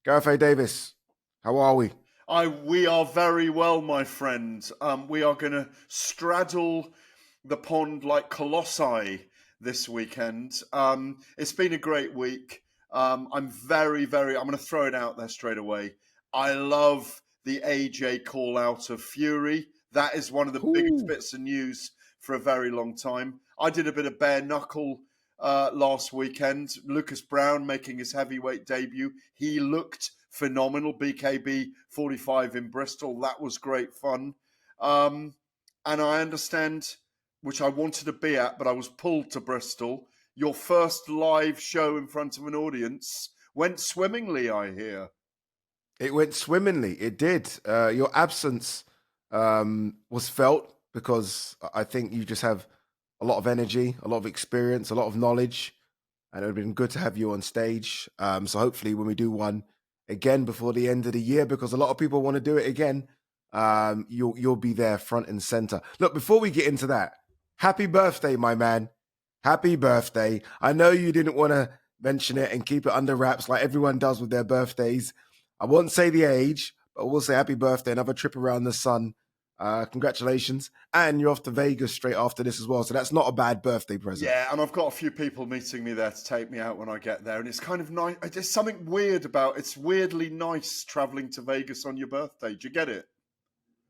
Gareth A. Davies, how are we? We are very well, my friend. We are going to straddle the pond like colossi this weekend. It's been a great week. I'm I'm going to throw it out there straight away. I love the AJ call out of Fury. That is one of the biggest Ooh. bits of news for a very long time. I did a bit of bare knuckle last weekend. Lucas Brown making his heavyweight debut. He looked phenomenal. BKB 45 in Bristol. That was great fun. And I understand, which I wanted to be at, but I was pulled to Bristol. Your first live show in front of an audience went swimmingly, I hear. It went swimmingly. It did. Your absence was felt because I think you just have a lot of energy, a lot of experience, a lot of knowledge, and it would have been good to have you on stage. So hopefully, when we do one again before the end of the year, because a lot of people want to do it again, you'll be there front and center. Look, before we get into that, happy birthday, my man. Happy birthday. I know you didn't want to mention it and keep it under wraps like everyone does with their birthdays. I won't say the age, but we'll say happy birthday. Another trip around the sun. Congratulations. And you're off to Vegas straight after this as well. So that's not a bad birthday present. Yeah, and I've got a few people meeting me there to take me out when I get there. And it's kind of nice. There's something weird about it's weirdly nice traveling to Vegas on your birthday. Do you get it?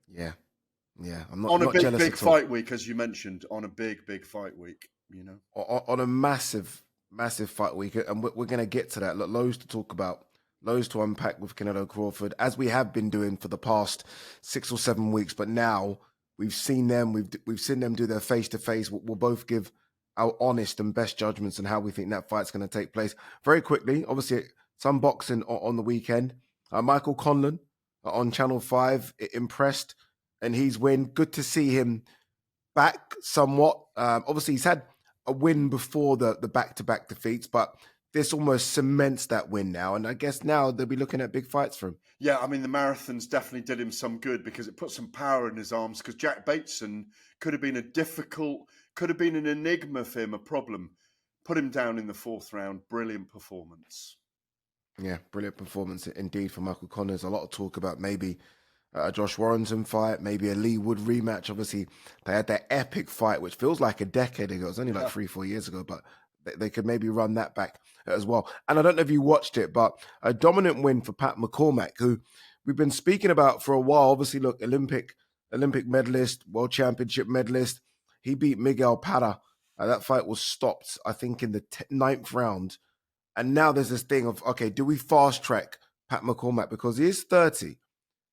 Yeah. Yeah. I'm On a not big, jealous big at all. fight week, as you mentioned, on a big, big fight week, you know? On a massive, massive fight week. And we're going to get to that. Look, loads to talk about. Loads to unpack with Canelo Crawford, as we have been doing for the past 6 or 7 weeks. But now we've seen them, we've seen them do their face-to-face. We'll both give our honest and best judgments on how we think that fight's going to take place. Very quickly, obviously, some boxing on the weekend. Michael Conlan on Channel 5, impressed, and he's win. Good to see him back somewhat. Obviously, he's had a win before the back-to-back defeats, but this almost cements that win now. And I guess now they'll be looking at big fights for him. Yeah, I mean, the marathons definitely did him some good because it put some power in his arms because Jack Bateson could have been an enigma for him, a problem. Put him down in the fourth round. Brilliant performance. Yeah, brilliant performance indeed for Michael Connors. A lot of talk about maybe a Josh Warrington fight, maybe a Lee Wood rematch. Obviously, they had that epic fight, which feels like a decade ago. It was only like 3-4 years ago, but they could maybe run that back as well. And I don't know if you watched it, but a dominant win for Pat McCormack, who we've been speaking about for a while. Obviously, look, Olympic medalist, world championship medalist. He beat Miguel Parra. That fight was stopped, I think, in the 9th round. And now there's this thing of, okay, do we fast track Pat McCormack? Because he is 30,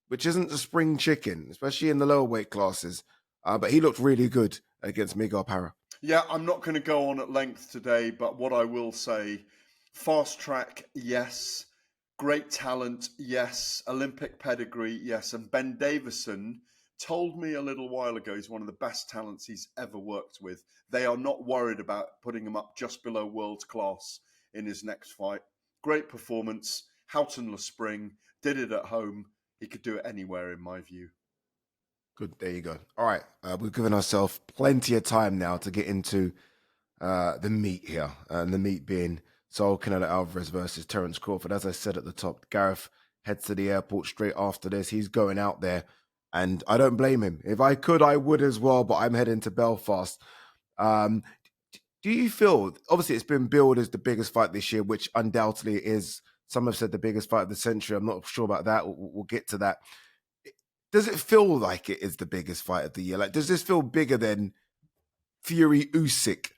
which isn't a spring chicken, especially in the lower weight classes. But he looked really good against Miguel Parra. Yeah, I'm not going to go on at length today, but what I will say, fast track, yes. Great talent, yes. Olympic pedigree, yes. And Ben Davison told me a little while ago he's one of the best talents he's ever worked with. They are not worried about putting him up just below world class in his next fight. Great performance. Houghton Le Spring did it at home. He could do it anywhere, in my view. Good. There you go. All right. We've given ourselves plenty of time now to get into the meat here. And the meat being Saul Canelo Alvarez versus Terence Crawford. As I said at the top, Gareth heads to the airport straight after this. He's going out there. And I don't blame him. If I could, I would as well. But I'm heading to Belfast. Do you feel, obviously it's been billed as the biggest fight this year, which undoubtedly is, some have said the biggest fight of the century. I'm not sure about that. We'll get to that. Does it feel like it is the biggest fight of the year? Like, does this feel bigger than Fury Usyk?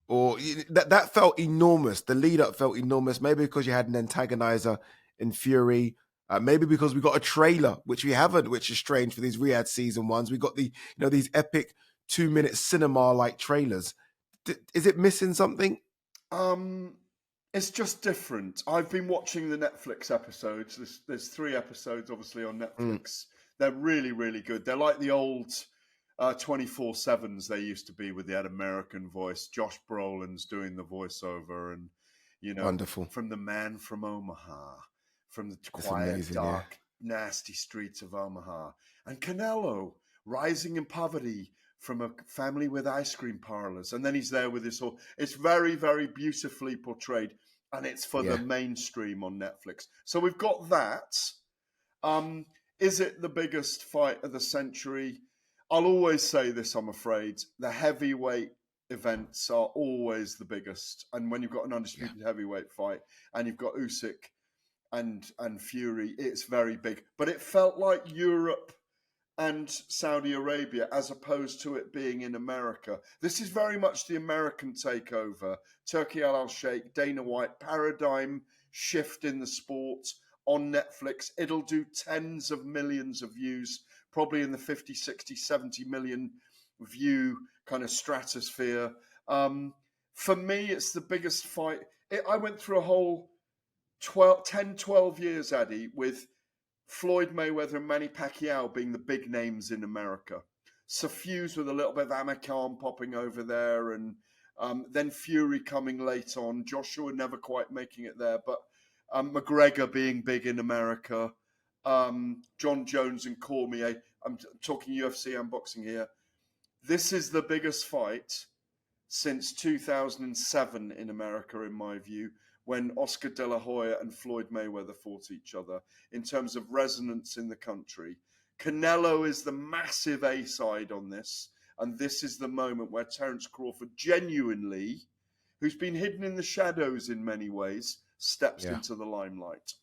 Or that felt enormous. The lead up felt enormous. Maybe because you had an antagonizer in Fury. Maybe because we got a trailer, which we haven't, which is strange for these Riyadh season ones. We got these epic 2-minute cinema like trailers. Is it missing something? It's just different. I've been watching the Netflix episodes. There's 3 episodes, obviously, on Netflix. They're really, really good. They're like the old 24/7s they used to be with the American voice. Josh Brolin's doing the voiceover, and Wonderful. from the man from Omaha, from the quiet, amazing, dark, nasty streets of Omaha, and Canelo rising in poverty from a family with ice cream parlors, and then he's there with his whole. It's very, very beautifully portrayed. and it's for the Yeah. mainstream on Netflix. So we've got that. Is it the biggest fight of the century? I'll always say this, I'm afraid. The heavyweight events are always the biggest. And when you've got an undisputed heavyweight fight and you've got Usyk and Fury, it's very big. But it felt like Europe and Saudi Arabia as opposed to it being in America. This is very much the American takeover. Turkey Al Sheikh, Dana White, paradigm shift in the sport on Netflix. It'll do tens of millions of views, probably in the 50, 60, 70 million view kind of stratosphere. For me, it's the biggest fight. I went through a whole 10, 12 years, Addy, with Floyd Mayweather and Manny Pacquiao being the big names in America, suffused with a little bit of Amir Khan popping over there, and then Fury coming late on, Joshua never quite making it there, but McGregor being big in America, John Jones and Cormier. I'm talking UFC and boxing here. This is the biggest fight since 2007 in America, in my view, when Oscar De La Hoya and Floyd Mayweather fought each other, in terms of resonance in the country. Canelo is the massive A-side on this, and this is the moment where Terence Crawford genuinely, who's been hidden in the shadows in many ways, steps into the limelight.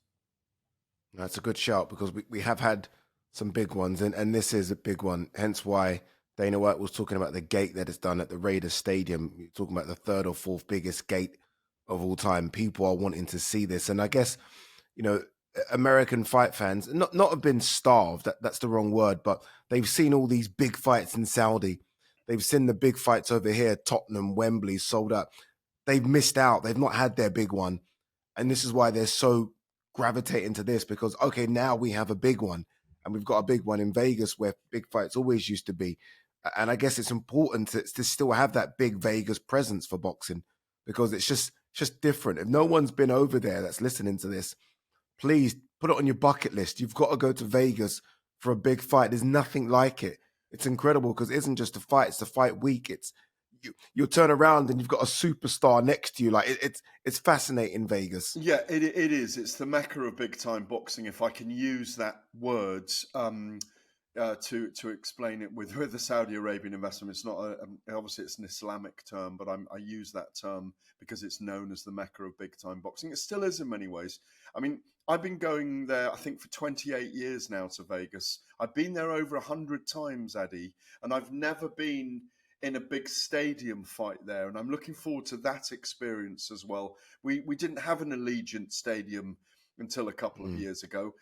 That's a good shout, because we have had some big ones, and this is a big one, hence why Dana White was talking about the gate that it's done at the Raiders Stadium. You're talking about the third or fourth biggest gate of all time. People are wanting to see this. And I guess, American fight fans, not have been starved, that's the wrong word, but they've seen all these big fights in Saudi. They've seen the big fights over here, Tottenham, Wembley, sold out. They've missed out. They've not had their big one. And this is why they're so gravitating to this, because, okay, now we have a big one. And we've got a big one in Vegas where big fights always used to be. And I guess it's important to still have that big Vegas presence for boxing, because it's just different. If no one's been over there that's listening to this, please put it on your bucket list. You've got to go to Vegas for a big fight. There's nothing like it. It's incredible, because it isn't just a fight. It's a fight week. It's you'll turn around and you've got a superstar next to you. Like it's fascinating, Vegas. Yeah, it is. It's the mecca of big time boxing, if I can use that word to explain it with the Saudi Arabian investment. It's not obviously it's an Islamic term, but I use that term because it's known as the mecca of big time boxing. It still is in many ways. I mean, I've been going there, I think, for 28 years now to Vegas. I've been there over 100 times, Addy, and I've never been in a big stadium fight there, and I'm looking forward to that experience as well. We didn't have an Allegiant Stadium until a couple of years ago.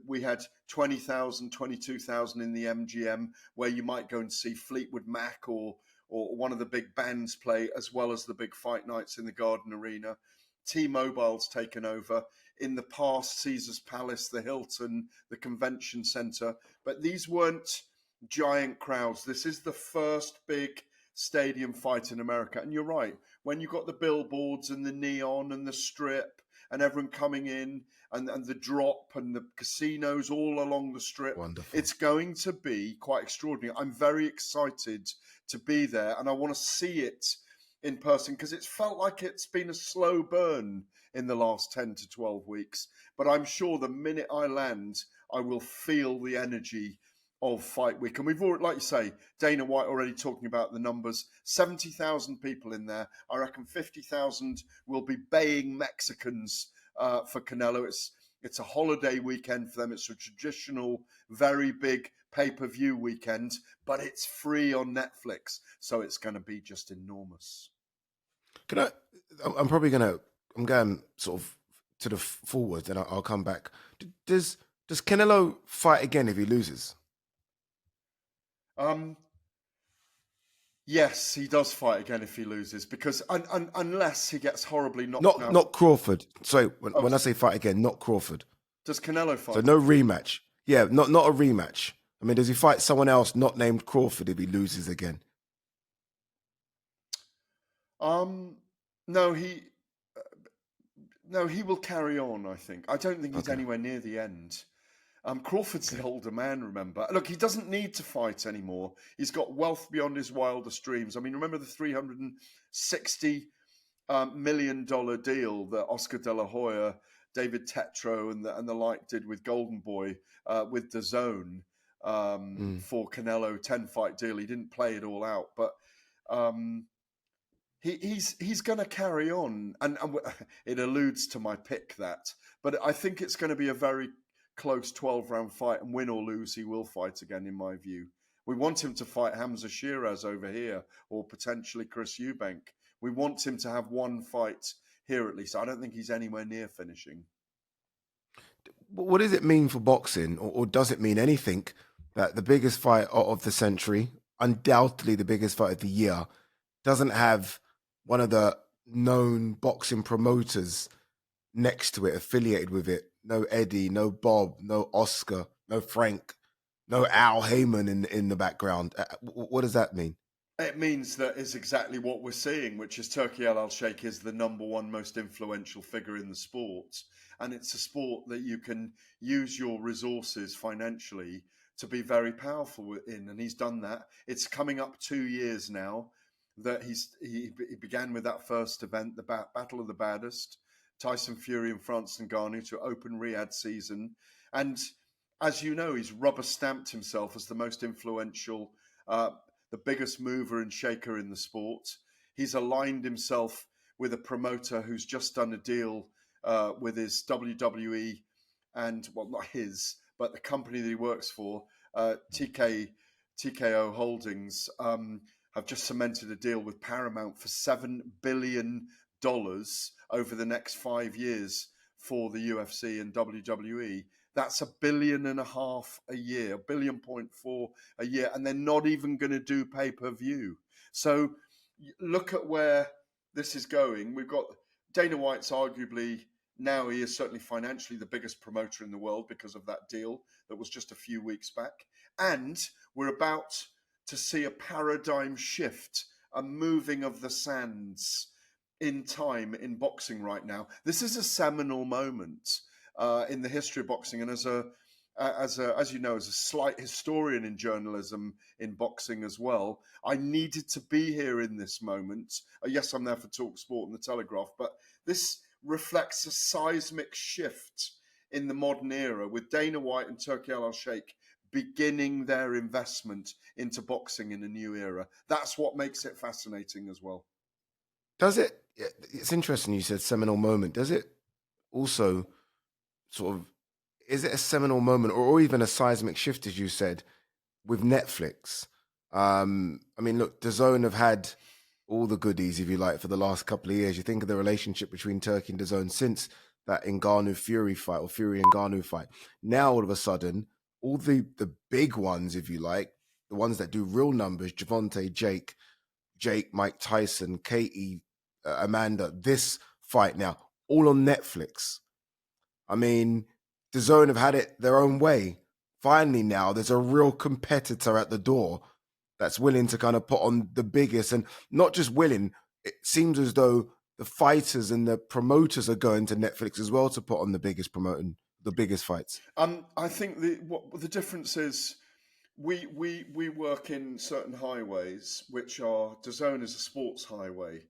We had 20,000, 22,000 in the MGM, where you might go and see Fleetwood Mac or one of the big bands play, as well as the big fight nights in the Garden Arena. T-Mobile's taken over. In the past, Caesar's Palace, the Hilton, the Convention Centre. But these weren't giant crowds. This is the first big stadium fight in America. And you're right, when you've got the billboards and the neon and the strip and everyone coming in and the drop and the casinos all along the strip, Wonderful. It's going to be quite extraordinary. I'm very excited to be there, and I want to see it in person, because it's felt like it's been a slow burn in the last 10 to 12 weeks. But I'm sure the minute I land, I will feel the energy of fight week. And we've already, like you say, Dana White already talking about the numbers, 70,000 people in there. I reckon 50,000 will be baying Mexicans for Canelo. It's a holiday weekend for them. It's a traditional, very big pay-per-view weekend, but it's free on Netflix. So it's going to be just enormous. I'm going sort of to the forward, and I'll come back. Does Canelo fight again if he loses? Yes, he does fight again if he loses, because unless he gets horribly knocked out. Not Crawford. Sorry, when I say fight again, not Crawford. Does Canelo fight? So no rematch. Yeah, not a rematch. I mean, does he fight someone else not named Crawford if he loses again? No, he will carry on, I think. I don't think he's anywhere near the end. Crawford's the older man, remember. Look, he doesn't need to fight anymore. He's got wealth beyond his wildest dreams. I mean, remember the 360 $1 million deal that Oscar De La Hoya, David Tetro, and the like did with Golden Boy with DAZN for Canelo 10-fight deal. He didn't play it all out, but um, he's going to carry on, and it alludes to my pick but I think it's going to be a very close 12-round fight, and win or lose, he will fight again, in my view. We want him to fight Hamza Shiraz over here, or potentially Chris Eubank. We want him to have one fight here at least. I don't think he's anywhere near finishing. What does it mean for boxing, or does it mean anything, that the biggest fight of the century, undoubtedly the biggest fight of the year, doesn't have one of the known boxing promoters next to it, affiliated with it? No Eddie, no Bob, no Oscar, no Frank, no Al Heyman in the background. What does that mean? It means that it's exactly what we're seeing, which is Turki Al-Sheikh is the number one most influential figure in the sport. And it's a sport that you can use your resources financially to be very powerful in. And he's done that. It's coming up 2 years now that he began with that first event, the Battle of the Baddest, Tyson Fury and Francis Ngannou, to open Riyadh season. And as you know, he's rubber stamped himself as the most influential, the biggest mover and shaker in the sport. He's aligned himself with a promoter who's just done a deal with his WWE and, well, not his, but the company that he works for, TKO Holdings, have just cemented a deal with Paramount for $7 billion over the next 5 years for the UFC and WWE. That's $1.5 billion a year, 1.4 billion a year, and they're not even going to do pay-per-view. So look at where this is going. We've got Dana White's arguably, now he is certainly financially the biggest promoter in the world because of that deal that was just a few weeks back. And we're about to see a paradigm shift, a moving of the sands in time in boxing right now. This is a seminal moment in the history of boxing, and as you know, as a slight historian in journalism in boxing as well, I needed to be here in this moment. Yes, I'm there for talkSPORT and the Telegraph, but this reflects a seismic shift in the modern era, with Dana White and Turki Al-Sheikh beginning their investment into boxing in a new era. That's what makes it fascinating as well. Does it? It's interesting you said seminal moment. Does it also sort of, is it a seminal moment, or even a seismic shift, as you said, with Netflix? I mean, look, DAZN have had all the goodies, if you like, for the last couple of years. You think of the relationship between Turkey and DAZN since that Ngannou Fury fight, or Fury Ngannou fight. Now, all of a sudden, all the big ones, if you like, the ones that do real numbers, Javante, Jake, Mike Tyson, Katie, Amanda, this fight now, all on Netflix. I mean, DAZN have had it their own way. Finally now, there's a real competitor at the door that's willing to kind of put on the biggest, and not just willing, it seems as though the fighters and the promoters are going to Netflix as well to put on the biggest fights. I think the difference is we work in certain highways, which are, DAZN is a sports highway,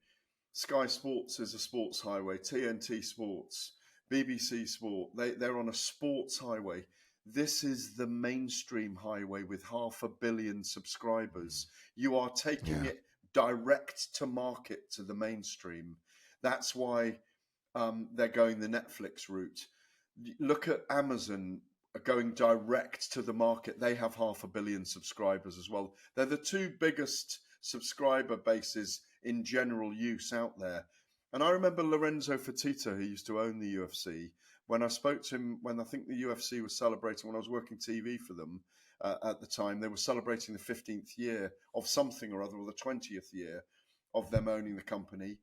Sky Sports is a sports highway, TNT Sports, BBC Sport, they're on a sports highway. This is the mainstream highway with 500 million subscribers. You are taking it direct to market to the mainstream. That's why they're going the Netflix route. Look at Amazon going direct to the market. They have 500 million subscribers as well. They're the two biggest subscriber bases in general use out there. And I remember Lorenzo Fertitta, who used to own the UFC, when I spoke to him, when I think the UFC was celebrating, when I was working TV for them at the time, they were celebrating the 15th year of something or other, or the 20th year of them owning the company.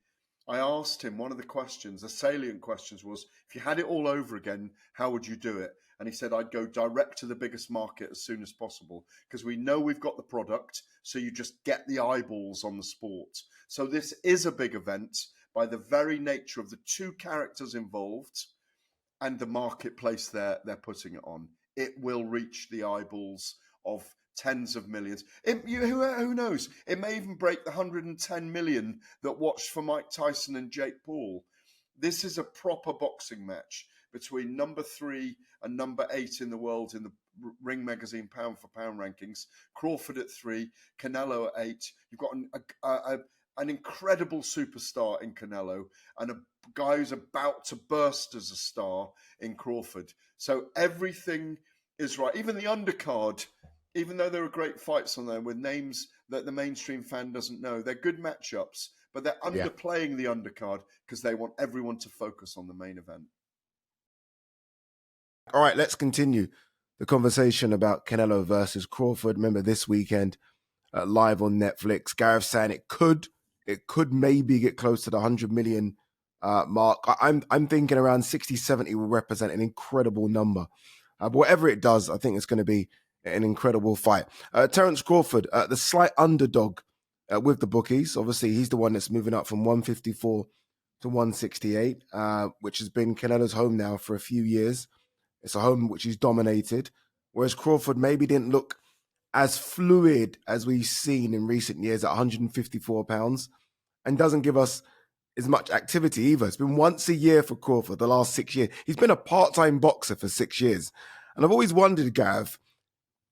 I asked him, one of the questions, the salient questions was, if you had it all over again, how would you do it? And he said, I'd go direct to the biggest market as soon as possible, because we know we've got the product, so you just get the eyeballs on the sport. So this is a big event by the very nature of the two characters involved and the marketplace they're putting it on. It will reach the eyeballs of tens of millions. Who knows? It may even break the 110 million that watched for Mike Tyson and Jake Paul. This is a proper boxing match between number 3 and number 8 in the world in the Ring Magazine pound for pound rankings. Crawford at 3, Canelo at 8. You've got an incredible superstar in Canelo and a guy who's about to burst as a star in Crawford. So everything is right. Even the undercard, even though there are great fights on there with names that the mainstream fan doesn't know, they're good matchups, but they're underplaying the undercard because they want everyone to focus on the main event. All right, let's continue the conversation about Canelo versus Crawford. Remember, this weekend, live on Netflix, Gareth saying it could maybe get close to the 100 million mark. I'm thinking around 60, 70 will represent an incredible number. But whatever it does, I think it's going to be an incredible fight. Terence Crawford, the slight underdog with the bookies. Obviously, he's the one that's moving up from 154 to 168, which has been Canelo's home now for a few years. It's a home which he's dominated, whereas Crawford maybe didn't look as fluid as we've seen in recent years at 154 pounds and doesn't give us as much activity either. It's been once a year for Crawford the last 6 years. He's been a part-time boxer for 6 years. And I've always wondered, Gareth,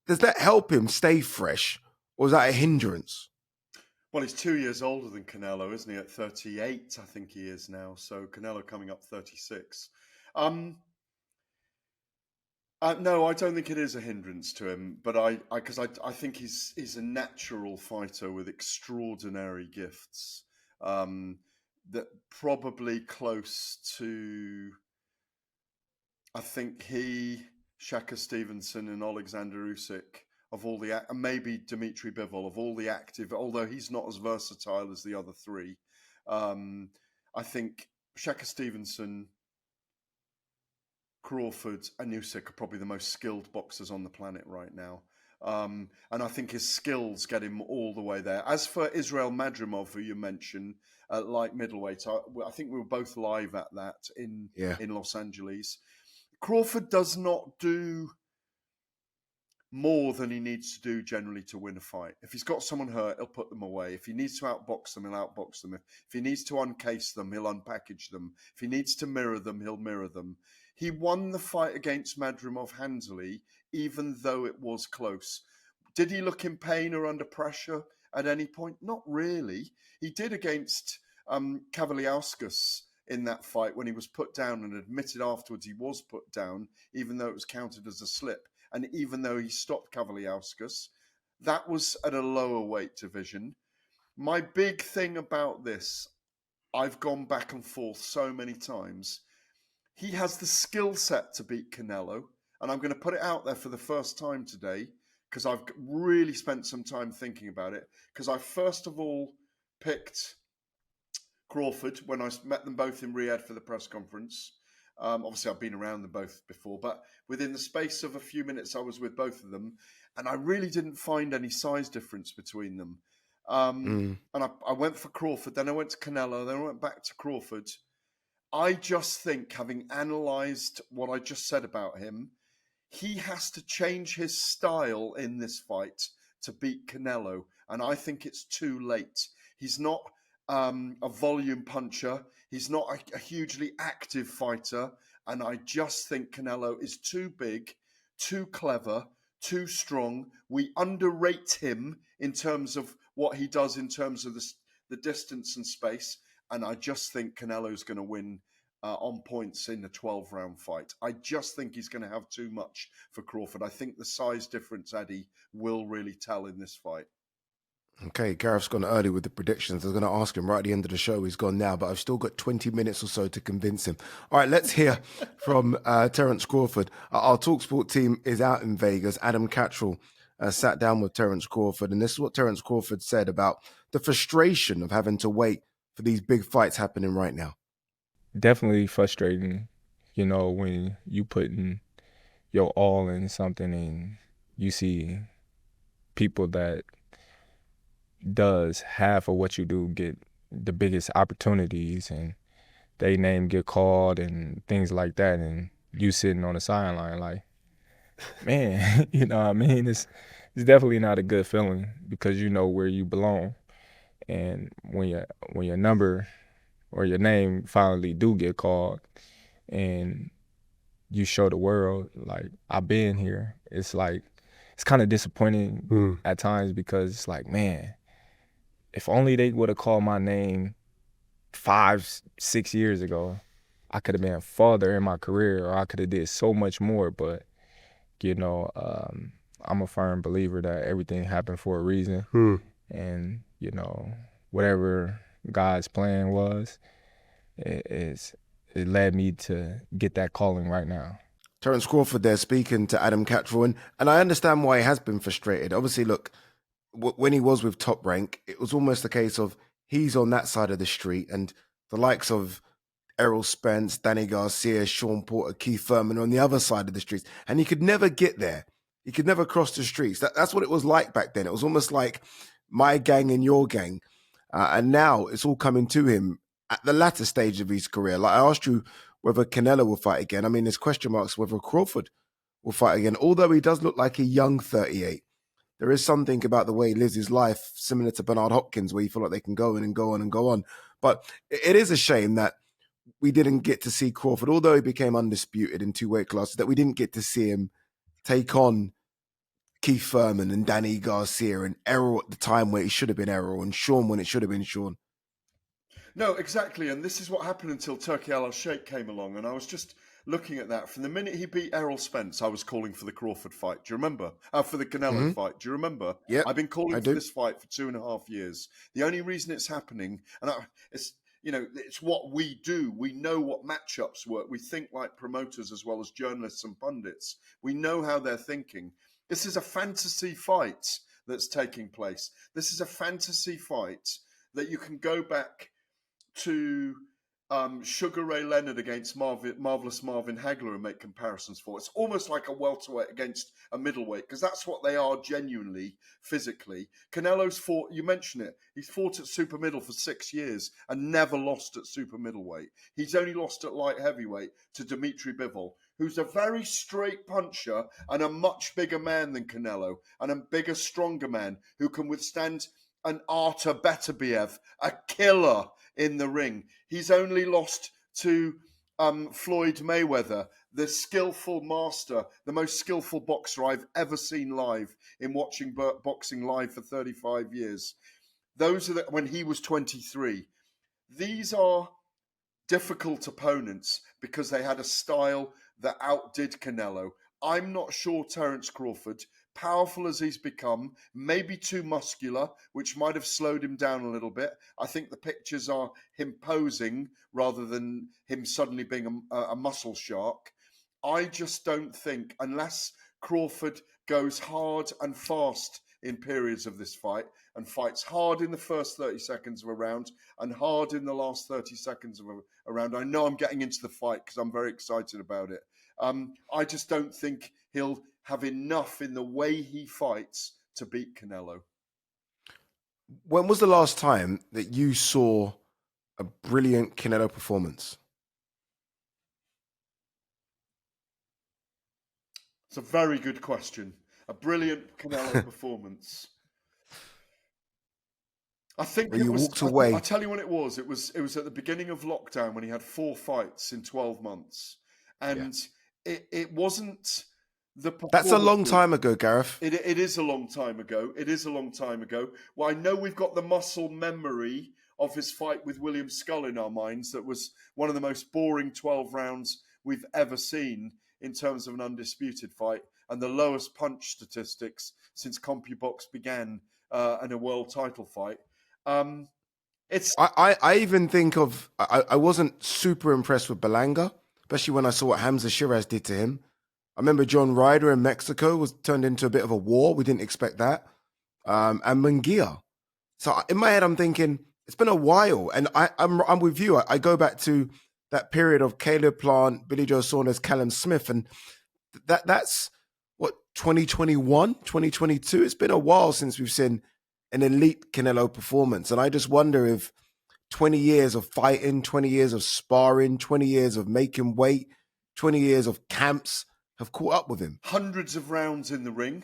does that help him stay fresh or is that a hindrance? Well, he's 2 years older than Canelo, isn't he? At 38, I think he is now. So Canelo coming up 36. No, I don't think it is a hindrance to him, but I think he's a natural fighter with extraordinary gifts. That probably close to, I think he, Shaka Stevenson, and Alexander Usyk of all the, and maybe Dmitry Bivol of all the active, although he's not as versatile as the other three. I think Shaka Stevenson, Crawford and Usyk are probably the most skilled boxers on the planet right now. And I think his skills get him all the way there. As for Israel Madrimov, who you mentioned, light middleweight, I think we were both live at that in Los Angeles. Crawford does not do more than he needs to do generally to win a fight. If he's got someone hurt, he'll put them away. If he needs to outbox them, he'll outbox them. If he needs to uncase them, he'll unpackage them. If he needs to mirror them, he'll mirror them. He won the fight against Madrimov handily, even though it was close. Did he look in pain or under pressure at any point? Not really. He did against Kavaliauskas in that fight when he was put down and admitted afterwards he was put down, even though it was counted as a slip. And even though he stopped Kavaliauskas, that was at a lower weight division. My big thing about this, I've gone back and forth so many times. He has the skill set to beat Canelo. And I'm going to put it out there for the first time today because I've really spent some time thinking about it. Because I first of all picked Crawford when I met them both in Riyadh for the press conference. Obviously, I've been around them both before, but within the space of a few minutes, I was with both of them, and I really didn't find any size difference between them. And I went for Crawford, then I went to Canelo, then I went back to Crawford. I just think, having analysed what I just said about him, he has to change his style in this fight to beat Canelo, and I think it's too late. He's not a volume puncher. He's not a hugely active fighter. And I just think Canelo is too big, too clever, too strong. We underrate him in terms of what he does in terms of the distance and space. And I just think Canelo's going to win on points in the 12-round fight. I just think he's going to have too much for Crawford. I think the size difference, Eddie, will really tell in this fight. Okay, Gareth's gone early with the predictions. I was going to ask him right at the end of the show. He's gone now, but I've still got 20 minutes or so to convince him. All right, let's hear from Terence Crawford. Our talkSPORT team is out in Vegas. Adam Cattrall sat down with Terence Crawford, and this is what Terence Crawford said about the frustration of having to wait for these big fights happening right now. Definitely frustrating, you know, when you putting your all in something and you see people that does half of what you do get the biggest opportunities and they name get called and things like that, and you sitting on the sideline like, man, you know what I mean? It's it's definitely not a good feeling because you know where you belong. And when your number or your name finally do get called and you show the world like I've been here, it's like it's kind of disappointing at times because it's like, man, if only they would have called my name 5, 6 years ago, I could have been farther in my career or I could have did so much more. But you know, I'm a firm believer that everything happened for a reason, and you know, whatever God's plan was, it led me to get that calling right now. Terence Crawford there speaking to Adam Cattrall, and I understand why he has been frustrated. Obviously, look, when he was with Top Rank, it was almost a case of he's on that side of the street, and the likes of Errol Spence, Danny Garcia, Sean Porter, Keith Thurman on the other side of the streets, and he could never get there. He could never cross the streets. That's what it was like back then. It was almost like my gang and your gang, and now it's all coming to him at the latter stage of his career. Like I asked you whether Canelo will fight again. I mean, there's question marks whether Crawford will fight again. Although he does look like a young 38, there is something about the way he lives his life similar to Bernard Hopkins, where you feel like they can go in and go on and go on. But it is a shame that we didn't get to see Crawford, although he became undisputed in 2 weight classes, that we didn't get to see him take on Keith Thurman and Danny Garcia and Errol at the time where it should have been Errol and Sean when it should have been Sean. No, exactly. And this is what happened until Turki Al-Sheikh came along. And I was just looking at that. From the minute he beat Errol Spence, I was calling for the Crawford fight. Do you remember? For the Canelo fight. Do you remember? Yeah, I've been calling for this fight for 2.5 years. The only reason it's happening, and it's, you know, it's what we do. We know what matchups work. We think like promoters as well as journalists and pundits. We know how they're thinking. This is a fantasy fight that's taking place. This is a fantasy fight that you can go back to Sugar Ray Leonard against Marvelous Marvin Hagler and make comparisons for. It's almost like a welterweight against a middleweight because that's what they are genuinely, physically. Canelo's fought, you mentioned it, he's fought at super middle for 6 years and never lost at super middleweight. He's only lost at light heavyweight to Dimitri Bivol, who's a very straight puncher and a much bigger man than Canelo and a bigger, stronger man who can withstand an Artur Beterbiev, a killer in the ring. He's only lost to Floyd Mayweather, the skillful master, the most skillful boxer I've ever seen live in watching boxing live for 35 years. Those are when he was 23. These are difficult opponents because they had a style that outdid Canelo. I'm not sure Terence Crawford, powerful as he's become, maybe too muscular, which might have slowed him down a little bit. I think the pictures are him posing rather than him suddenly being a muscle shark. I just don't think, unless Crawford goes hard and fast in periods of this fight and fights hard in the first 30 seconds of a round and hard in the last 30 seconds of a round. I know I'm getting into the fight because I'm very excited about it. I just don't think he'll have enough in the way he fights to beat Canelo. When was the last time that you saw a brilliant Canelo performance? It's a very good question. A brilliant Canelo performance. I think when you walked away. I'll tell you when it was. It was at the beginning of lockdown when he had 4 fights in 12 months. And it wasn't the performance. That's a long time ago, Gareth. It is a long time ago. It is a long time ago. Well, I know we've got the muscle memory of his fight with William Scull in our minds. That was one of the most boring 12 rounds we've ever seen in terms of an undisputed fight and the lowest punch statistics since CompuBox began in a world title fight. I even think of, I wasn't super impressed with Berlanga, especially when I saw what Hamza Shiraz did to him. I remember John Ryder in Mexico was turned into a bit of a war. We didn't expect that. And Munguia. So in my head, I'm thinking, it's been a while. And I'm with you. I go back to that period of Caleb Plant, Billy Joe Saunders, Callum Smith. And that's, what, 2021, 2022? It's been a while since we've seen an elite Canelo performance. And I just wonder if 20 years of fighting, 20 years of sparring, 20 years of making weight, 20 years of camps have caught up with him. Hundreds of rounds in the ring.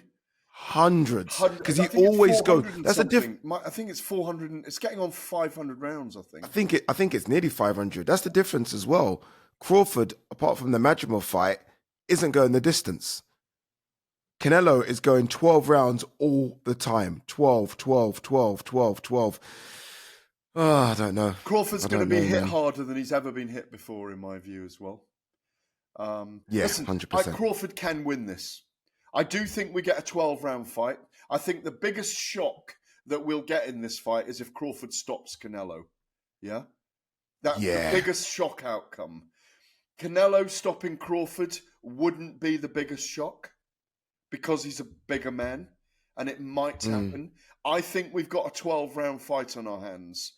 Hundreds, because I he think it's always 400 goes. and That's a diff. something. I think it's 400. It's getting on 500 rounds, I think. I think it's nearly 500. That's the difference as well. Crawford, apart from the Madrimov fight, isn't going the distance. Canelo is going 12 rounds all the time. 12, 12, 12, 12, 12. Oh, I don't know. Crawford's going to be hit man. harder than he's ever been hit before, in my view, as well. Yeah, Listen, 100%. Crawford can win this. I do think we get a 12-round fight. I think the biggest shock that we'll get in this fight is if Crawford stops Canelo. Yeah? That's the biggest shock outcome. Canelo stopping Crawford wouldn't be the biggest shock because he's a bigger man and it might happen. I think we've got a 12-round fight on our hands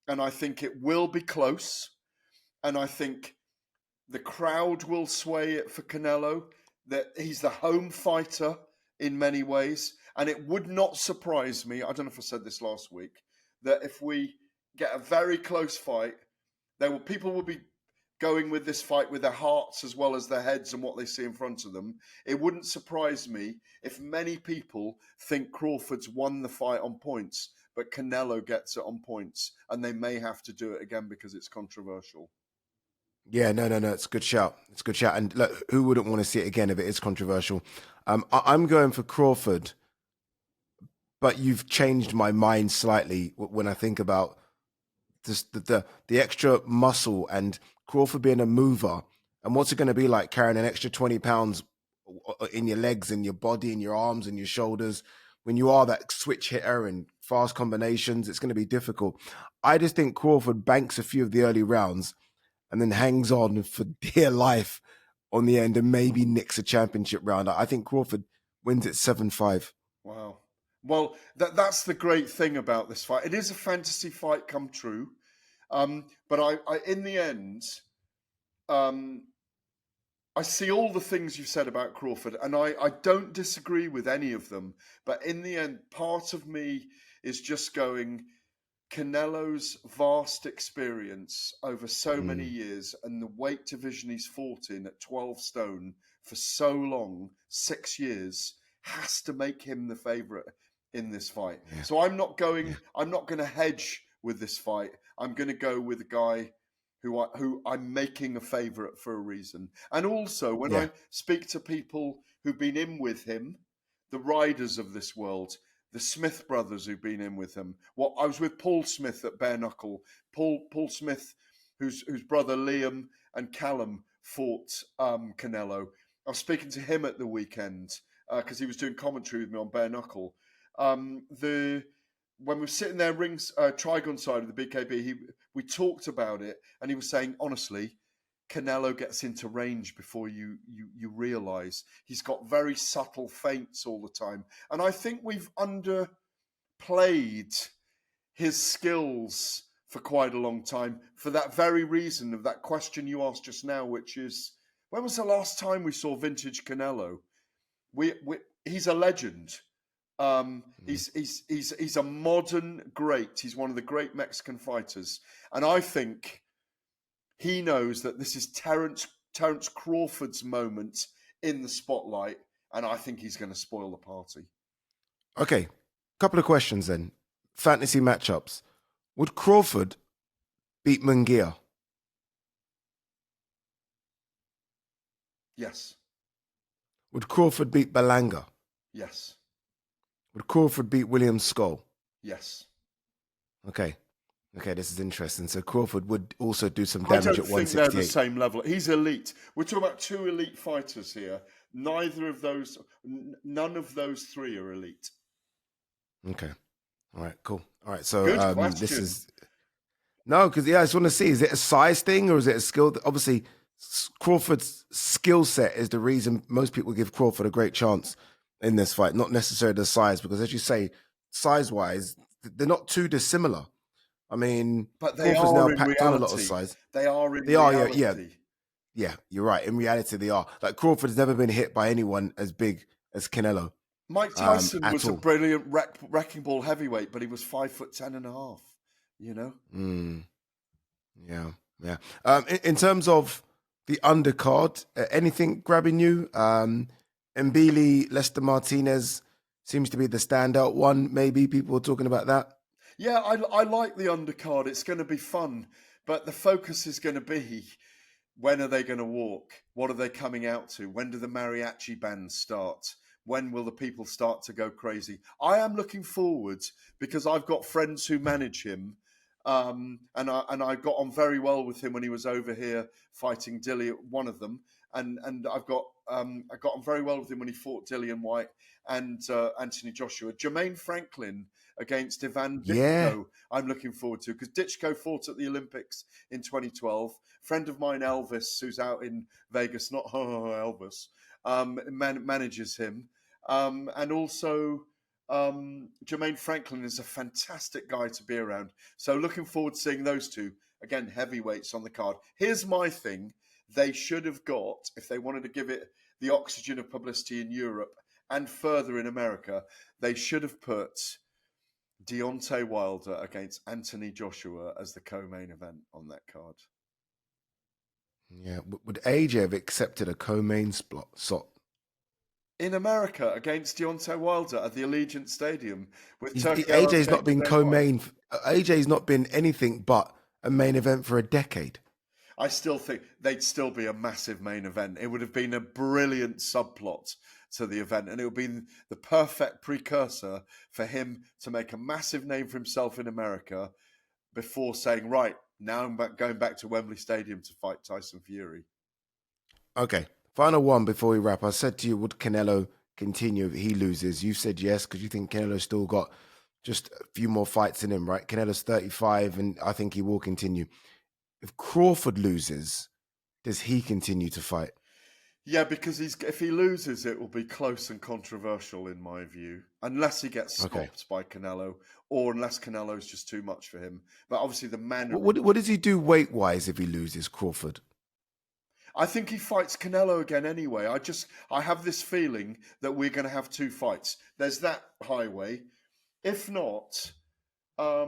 and I think it will be close and I think the crowd will sway it for Canelo, that he's the home fighter in many ways. And it would not surprise me, I don't know if I said this last week, that if we get a very close fight, people will be going with this fight with their hearts as well as their heads and what they see in front of them. It wouldn't surprise me if many people think Crawford's won the fight on points, but Canelo gets it on points, and they may have to do it again because it's controversial. Yeah, no. It's a good shout. It's a good shout. And look, who wouldn't want to see it again if it is controversial? I'm going for Crawford, but you've changed my mind slightly when I think about this, the extra muscle and Crawford being a mover. And what's it going to be like carrying an extra 20 pounds in your legs and your body and your arms and your shoulders? When you are that switch hitter and fast combinations, it's going to be difficult. I just think Crawford banks a few of the early rounds and then hangs on for dear life on the end and maybe nicks a championship round. I think Crawford wins it 7-5. Wow. Well, that's the great thing about this fight. It is a fantasy fight come true. But I in the end, I see all the things you've said about Crawford, and I don't disagree with any of them. But in the end, part of me is just going, Canelo's vast experience over so many years and the weight division he's fought in at 12 stone for so long, 6 years, has to make him the favourite in this fight. Yeah. So I'm not going to hedge with this fight. I'm going to go with a guy who I'm making a favourite for a reason. And also, when I speak to people who've been in with him, the riders of this world, the Smith brothers who've been in with him. I was with Paul Smith at Bare Knuckle. Paul Smith, whose brother Liam and Callum fought Canelo. I was speaking to him at the weekend because he was doing commentary with me on Bare Knuckle. When we were sitting there, Trigon side of the BKB, we talked about it, and he was saying, honestly, Canelo gets into range before you realise. He's got very subtle feints all the time. And I think we've underplayed his skills for quite a long time for that very reason of that question you asked just now, which is, when was the last time we saw vintage Canelo? He's a legend. He's a modern great. He's one of the great Mexican fighters. And I think he knows that this is Terence Crawford's moment in the spotlight, and I think he's going to spoil the party. Okay, couple of questions then. Fantasy matchups. Would Crawford beat Munguia? Yes. Would Crawford beat Berlanga? Yes. Would Crawford beat William Skull? Yes. Okay, this is interesting. So Crawford would also do some damage at 168. I don't think they're the same level. He's elite. We're talking about two elite fighters here. None of those three are elite. Okay. All right, cool. All right, so Good question. This is... No, because I just want to see, is it a size thing or is it a skill? Obviously, Crawford's skill set is the reason most people give Crawford a great chance in this fight, not necessarily the size, because as you say, size-wise, they're not too dissimilar. I mean, but they Crawford's are now in packed reality. on a lot of size. They are in reality. Yeah, you're right. In reality, they are. Like, Crawford's never been hit by anyone as big as Canelo. Mike Tyson was a brilliant wrecking ball heavyweight, but he was 5'10.5", you know? Yeah. In terms of the undercard, anything grabbing you? Mbili, Lester Martinez, seems to be the standout one. Maybe people are talking about that. Yeah, I like the undercard. It's going to be fun, but the focus is going to be, when are they going to walk? What are they coming out to? When do the mariachi bands start? When will the people start to go crazy? I am looking forward because I've got friends who manage him, and I got on very well with him when he was over here fighting Dillian, one of them, and I got on very well with him when he fought Dillian White and Anthony Joshua. Jermaine Franklin against Ivan Yeah. Ditko, I'm looking forward to, because Ditko fought at the Olympics in 2012. Friend of mine, Elvis, who's out in Vegas, not Elvis, manages him. And also, Jermaine Franklin is a fantastic guy to be around. So looking forward to seeing those two. Again, heavyweights on the card. Here's my thing. They should have got, if they wanted to give it the oxygen of publicity in Europe and further in America, they should have put Deontay Wilder against Anthony Joshua as the co-main event on that card. Yeah. Would AJ have accepted a co-main slot? In America against Deontay Wilder at the Allegiant Stadium with AJ's not been co-main. AJ's not been anything but a main event for a decade. I still think they'd still be a massive main event. It would have been a brilliant subplot to the event, and it would be the perfect precursor for him to make a massive name for himself in America before saying, right, now I'm going back to Wembley Stadium to fight Tyson Fury. Okay, final one before we wrap. I said to you, would Canelo continue if he loses? You said yes, because you think Canelo's still got just a few more fights in him, right? Canelo's 35, and I think he will continue. If Crawford loses, does he continue to fight? Yeah, because if he loses, it will be close and controversial in my view, unless he gets stopped by Canelo, or unless Canelo's just too much for him. But obviously the man... What does he do weight-wise if he loses Crawford? I think he fights Canelo again anyway. I have this feeling that we're going to have two fights. There's that highway. If not, I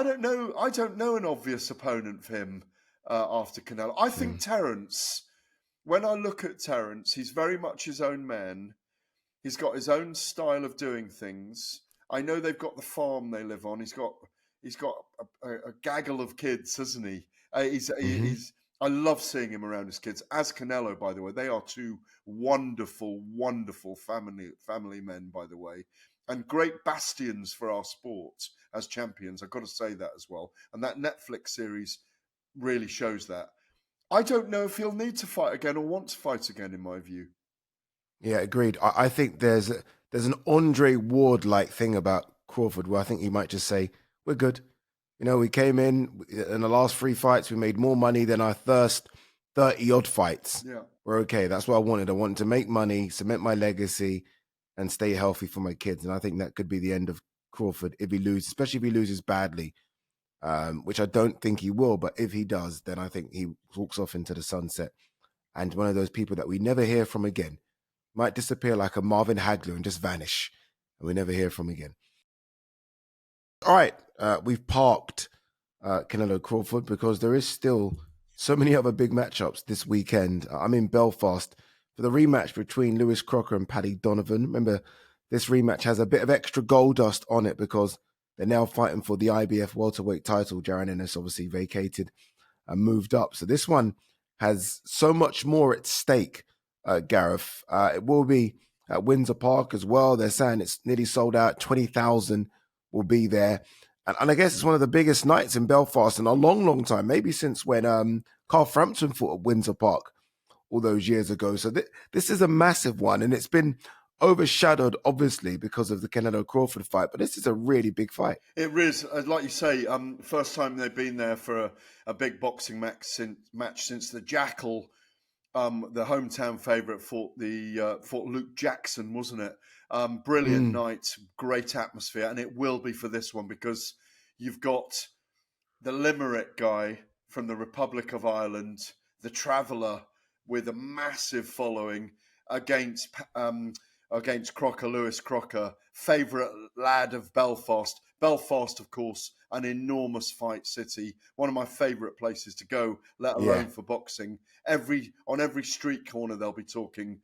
don't know an obvious opponent for him after Canelo. I think Terence... When I look at Terence, he's very much his own man. He's got his own style of doing things. I know they've got the farm they live on. He's got a gaggle of kids, hasn't he? I love seeing him around his kids. As Canelo, by the way, they are two wonderful, wonderful family men, by the way, and great bastions for our sport as champions. I've got to say that as well. And that Netflix series really shows that. I don't know if he'll need to fight again or want to fight again, in my view. Yeah, agreed. I think there's an Andre Ward-like thing about Crawford where I think he might just say, we're good. You know, we came in the last 3 fights, we made more money than our first 30-odd fights. Yeah. We're okay. That's what I wanted. I wanted to make money, cement my legacy, and stay healthy for my kids. And I think that could be the end of Crawford if he loses, especially if he loses badly. Which I don't think he will, but if he does, then I think he walks off into the sunset. And one of those people that we never hear from again might disappear like a Marvin Hagler and just vanish, and we never hear from again. All right, we've parked Canelo Crawford because there is still so many other big matchups this weekend. I'm in Belfast for the rematch between Lewis Crocker and Paddy Donovan. Remember, this rematch has a bit of extra gold dust on it because they're now fighting for the IBF welterweight title. Jaron Ennis obviously vacated and moved up. So this one has so much more at stake, Gareth. It will be at Windsor Park as well. They're saying it's nearly sold out. 20,000 will be there. And I guess it's one of the biggest nights in Belfast in a long, long time, maybe since when Carl Frampton fought at Windsor Park all those years ago. So this is a massive one, and it's been overshadowed, obviously, because of the Canelo Crawford fight, but this is a really big fight. It is, like you say, first time they've been there for a big boxing match since the Jackal, the hometown favourite, fought Luke Jackson, wasn't it? Brilliant night, great atmosphere, and it will be for this one because you've got the Limerick guy from the Republic of Ireland, the Traveller with a massive following against Crocker, Lewis Crocker, favourite lad of Belfast. Belfast, of course, an enormous fight city, one of my favourite places to go, let alone for boxing. On every street corner they'll be talking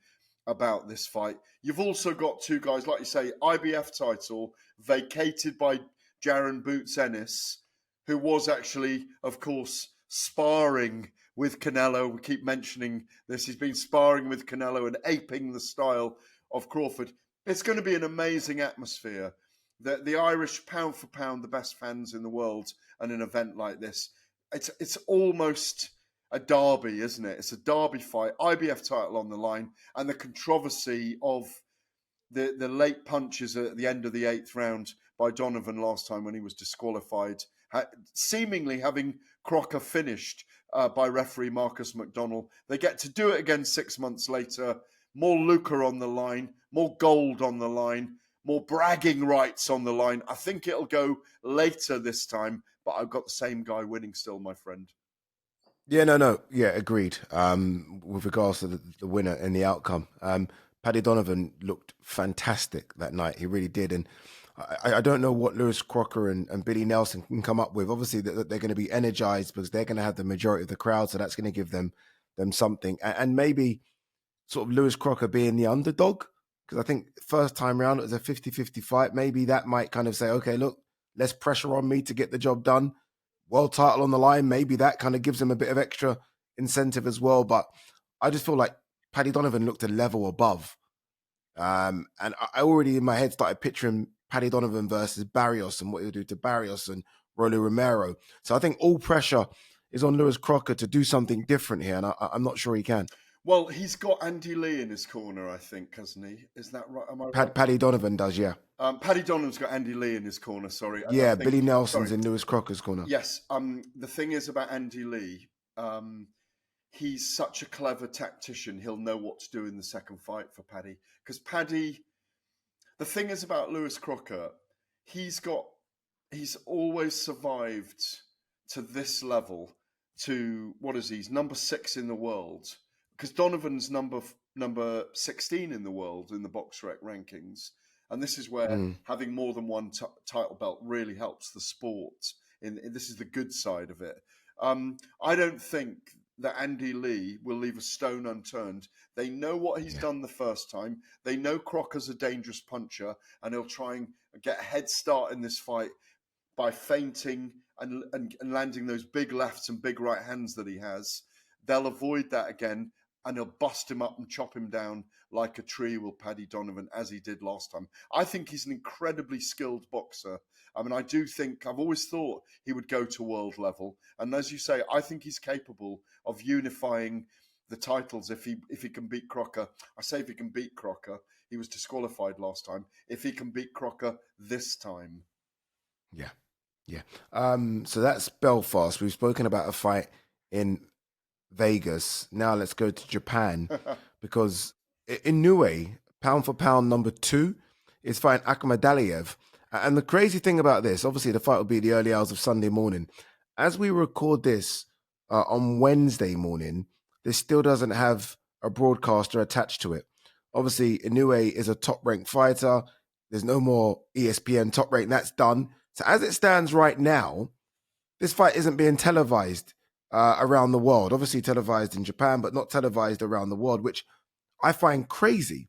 about this fight. You've also got two guys, like you say, IBF title vacated by Jaron Boots Ennis, who was actually, of course, sparring with Canelo. We keep mentioning this. He's been sparring with Canelo and aping the style of Crawford. It's going to be an amazing atmosphere. The Irish, pound for pound, the best fans in the world, and an event like this. It's almost a derby, isn't it? It's a derby fight, IBF title on the line, and the controversy of the late punches at the end of the 8th round by Donovan last time when he was disqualified, seemingly having Crocker finished by referee Marcus McDonnell. They get to do it again 6 months later. More lucre on the line, more gold on the line, more bragging rights on the line. I think it'll go later this time, but I've got the same guy winning still, my friend. Yeah, no. Yeah, agreed. With regards to the winner and the outcome, Paddy Donovan looked fantastic that night. He really did. And I don't know what Lewis Crocker and Billy Nelson can come up with. Obviously, they're going to be energized because they're going to have the majority of the crowd. So that's going to give them something. And maybe sort of Lewis Crocker being the underdog, because I think first time round it was a 50-50 fight. Maybe that might kind of say, okay, look, less pressure on me to get the job done. World title on the line. Maybe that kind of gives him a bit of extra incentive as well. But I just feel like Paddy Donovan looked a level above. And I already in my head started picturing Paddy Donovan versus Barrios and what he'll do to Barrios and Rolly Romero. So I think all pressure is on Lewis Crocker to do something different here. And I'm not sure he can. Well, he's got Andy Lee in his corner, I think, hasn't he? Is that right? Am I right? Paddy Donovan does, yeah. Paddy Donovan's got Andy Lee in his corner, sorry. Yeah, Billy Nelson's in Lewis Crocker's corner. Yes. The thing is about Andy Lee, he's such a clever tactician. He'll know what to do in the second fight for Paddy. Because Paddy, the thing is about Lewis Crocker, he's always survived to this level, to, what is he? He's number 6 in the world. Because Donovan's number 16 in the world in the BoxRec rankings. And this is where having more than one title belt really helps the sport. This is the good side of it. I don't think that Andy Lee will leave a stone unturned. They know what he's done the first time. They know Crocker's a dangerous puncher, and he'll try and get a head start in this fight by feinting and landing those big lefts and big right hands that he has. They'll avoid that again, and he'll bust him up and chop him down like a tree, will Paddy Donovan, as he did last time. I think he's an incredibly skilled boxer. I mean, I've always thought he would go to world level. And as you say, I think he's capable of unifying the titles if he can beat Crocker. I say if he can beat Crocker. He was disqualified last time. If he can beat Crocker this time. Yeah. So that's Belfast. We've spoken about a fight in Vegas. Now let's go to Japan because Inoue, pound for pound number 2, is fighting Akhmadaliev. And the crazy thing about this, obviously the fight will be the early hours of Sunday morning. As we record this on Wednesday morning, this still doesn't have a broadcaster attached to it. Obviously, Inoue is a top-ranked fighter. There's no more ESPN top rank. That's done. So as it stands right now, this fight isn't being televised around the world. Obviously televised in Japan, but not televised around the world, which I find crazy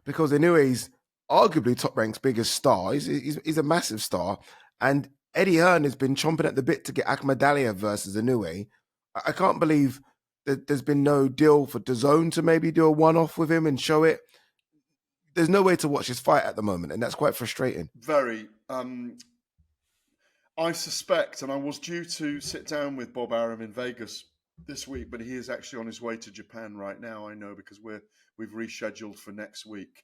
because Inoue's arguably Top Rank's biggest star. He's a massive star. And Eddie Hearn has been chomping at the bit to get Akhmadaliev versus Inoue. I can't believe that there's been no deal for DAZN to maybe do a one-off with him and show it. There's no way to watch this fight at the moment, and that's quite frustrating. Very. I suspect, and I was due to sit down with Bob Arum in Vegas this week, but he is actually on his way to Japan right now, I know, because we've rescheduled for next week.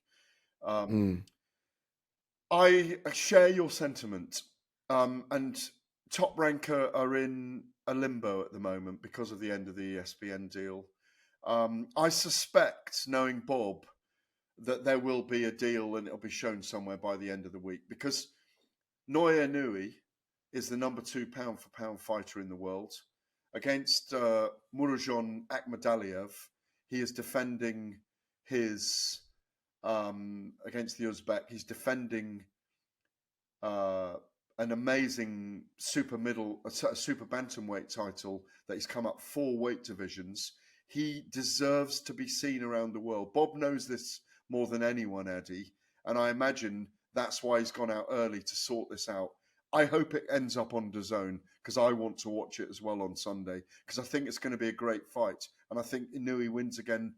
I share your sentiment, and Top Rank are in a limbo at the moment because of the end of the ESPN deal. I suspect, knowing Bob, that there will be a deal and it'll be shown somewhere by the end of the week because Naoya Inoue is the number 2 pound for pound fighter in the world. Against Murodjon Akhmadaliev, he is defending his against the Uzbek. He's defending an amazing super bantamweight title that he's come up 4 weight divisions. He deserves to be seen around the world. Bob knows this more than anyone, Eddie, and I imagine that's why he's gone out early to sort this out. I hope it ends up on DAZN because I want to watch it as well on Sunday because I think it's going to be a great fight. And I think Inoue wins again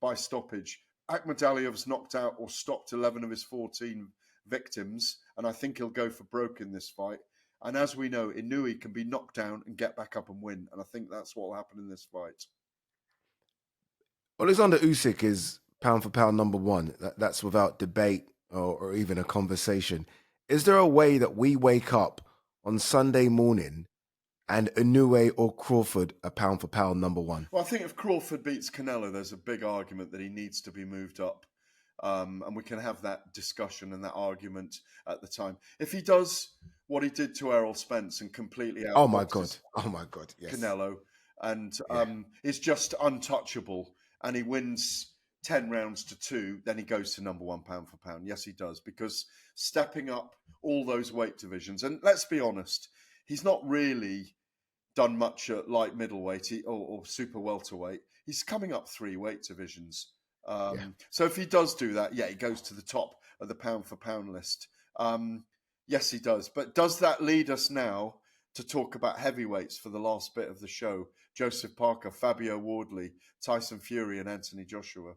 by stoppage. Akhmadaliyev's knocked out or stopped 11 of his 14 victims, and I think he'll go for broke in this fight. And as we know, Inoue can be knocked down and get back up and win. And I think that's what will happen in this fight. Alexander Usyk is pound for pound number one. That's without debate or even a conversation. Is there a way that we wake up on Sunday morning and Inoue or Crawford are pound for pound number one? Well, I think if Crawford beats Canelo, there's a big argument that he needs to be moved up. And we can have that discussion and that argument at the time. If he does what he did to Errol Spence and completely Oh my God, yes. Canelo, and is just untouchable, and he wins 10 rounds to 2, then he goes to number one pound for pound. Yes, he does, because stepping up all those weight divisions, and let's be honest, he's not really done much at light middleweight or super welterweight. He's coming up 3 weight divisions. So if he does do that, he goes to the top of the pound for pound list. Yes, he does. But does that lead us now to talk about heavyweights for the last bit of the show? Joseph Parker, Fabio Wardley, Tyson Fury, and Anthony Joshua.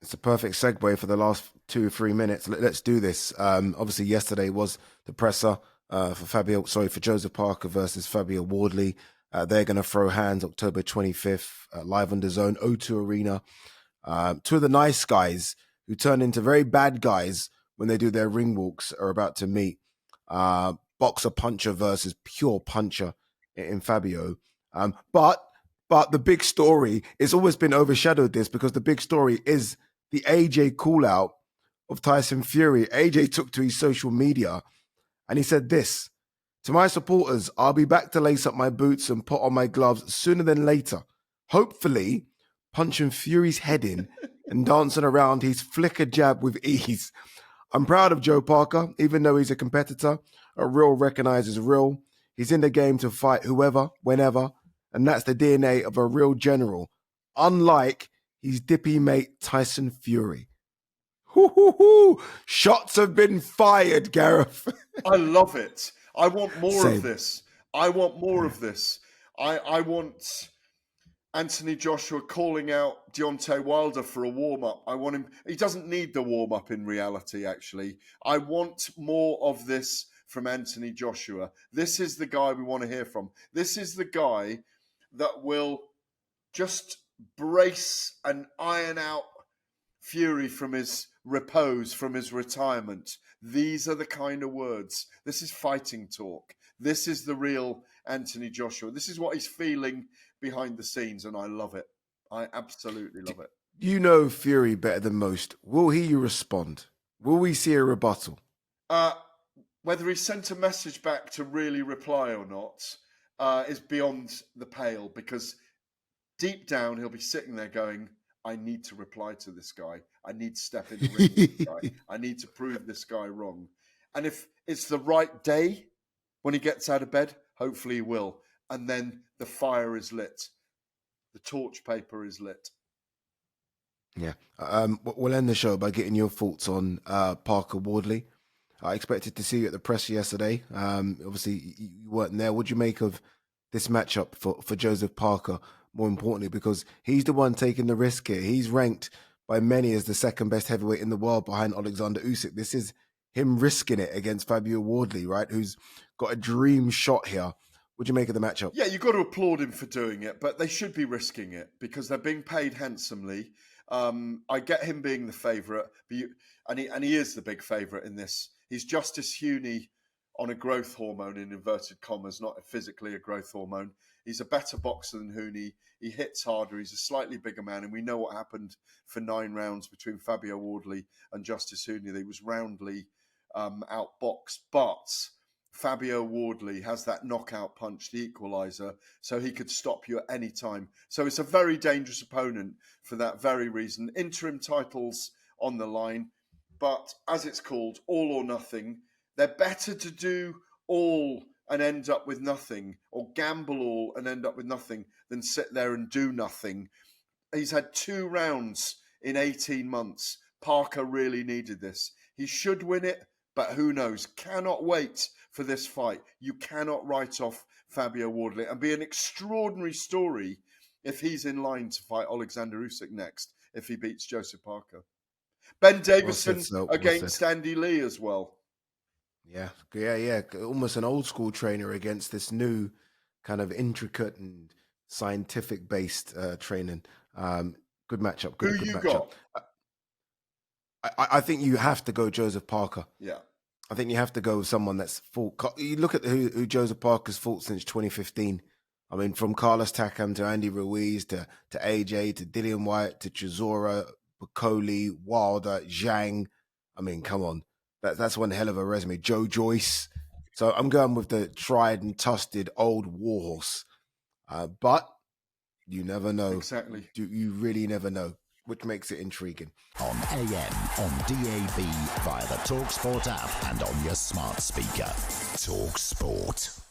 It's a perfect segue for the last 2 or 3 minutes. Let's do this. Obviously, yesterday was the presser for Joseph Parker versus Fabio Wardley. They're going to throw hands October 25th, live on DAZN, O2 Arena. 2 of the nice guys who turn into very bad guys when they do their ring walks are about to meet. Boxer puncher versus pure puncher in Fabio. But the big story, it's always been overshadowed this because the big story is the AJ call out of Tyson Fury. AJ took to his social media and he said this: "To my supporters, I'll be back to lace up my boots and put on my gloves sooner than later. Hopefully, punching Fury's head in and dancing around his flicker jab with ease. I'm proud of Joe Parker, even though he's a competitor. A real recognizes real. He's in the game to fight whoever, whenever, and that's the DNA of a real general, unlike his dippy mate Tyson Fury." Hoo-hoo-hoo. Shots have been fired, Gareth. I love it. I want more of this. I want more of this. I want Anthony Joshua calling out Deontay Wilder for a warm-up. I want him. He doesn't need the warm-up in reality, actually. I want more of this from Anthony Joshua. This is the guy we want to hear from. This is the guy that will just brace and iron out Fury from his repose, from his retirement. These are the kind of words. This is fighting talk. This is the real Anthony Joshua. This is what he's feeling behind the scenes, and I love it. I absolutely love it. You know Fury better than most. Will he respond? Will we see a rebuttal? Whether he sent a message back to really reply or not is beyond the pale, because deep down he'll be sitting there going, I need to reply to this guy. I need to step in the ring with this guy. I need to prove this guy wrong. And if it's the right day when he gets out of bed, hopefully he will. And then the fire is lit. The torch paper is lit. Yeah. We'll end the show by getting your thoughts on Parker Wardley. I expected to see you at the press yesterday. Obviously, you weren't there. What do you make of this matchup for Joseph Parker, more importantly, because he's the one taking the risk here? He's ranked by many as the second best heavyweight in the world behind Alexander Usyk. This is him risking it against Fabio Wardley, right, who's got a dream shot here. What do you make of the matchup? Yeah, you've got to applaud him for doing it, but they should be risking it because they're being paid handsomely. I get him being the favourite, and he is the big favourite in this. He's Justice Huoney on a growth hormone, in inverted commas, not physically a growth hormone. He's a better boxer than Huoney. He hits harder. He's a slightly bigger man, and we know what happened for 9 rounds between Fabio Wardley and Justice Huoney. He was roundly outboxed, but Fabio Wardley has that knockout punch, the equaliser, so he could stop you at any time. So it's a very dangerous opponent for that very reason. Interim titles on the line, but as it's called, all or nothing. They're better to do all and end up with nothing, or gamble all and end up with nothing, than sit there and do nothing. He's had 2 rounds in 18 months. Parker really needed this. He should win it, but who knows? Cannot wait for this fight. You cannot write off Fabio Wardley. And be an extraordinary story if he's in line to fight Alexander Usyk next, if he beats Joseph Parker. Ben Davison against Andy Lee as well. Yeah. Almost an old school trainer against this new kind of intricate and scientific based training. Good matchup. Good Who you matchup. I think you have to go Joseph Parker. Yeah. I think you have to go with someone that's fought. You look at who Joseph Parker's fought since 2015. I mean, from Carlos Takam to Andy Ruiz to AJ to Dillian White to Chisora, Bacoli, Wilder, Zhang. I mean, come on. That's one hell of a resume. Joe Joyce. So I'm going with the tried and trusted old warhorse. But you never know. Exactly. You really never know, which makes it intriguing. On AM, on DAB, via the talkSPORT app and on your smart speaker. talkSPORT.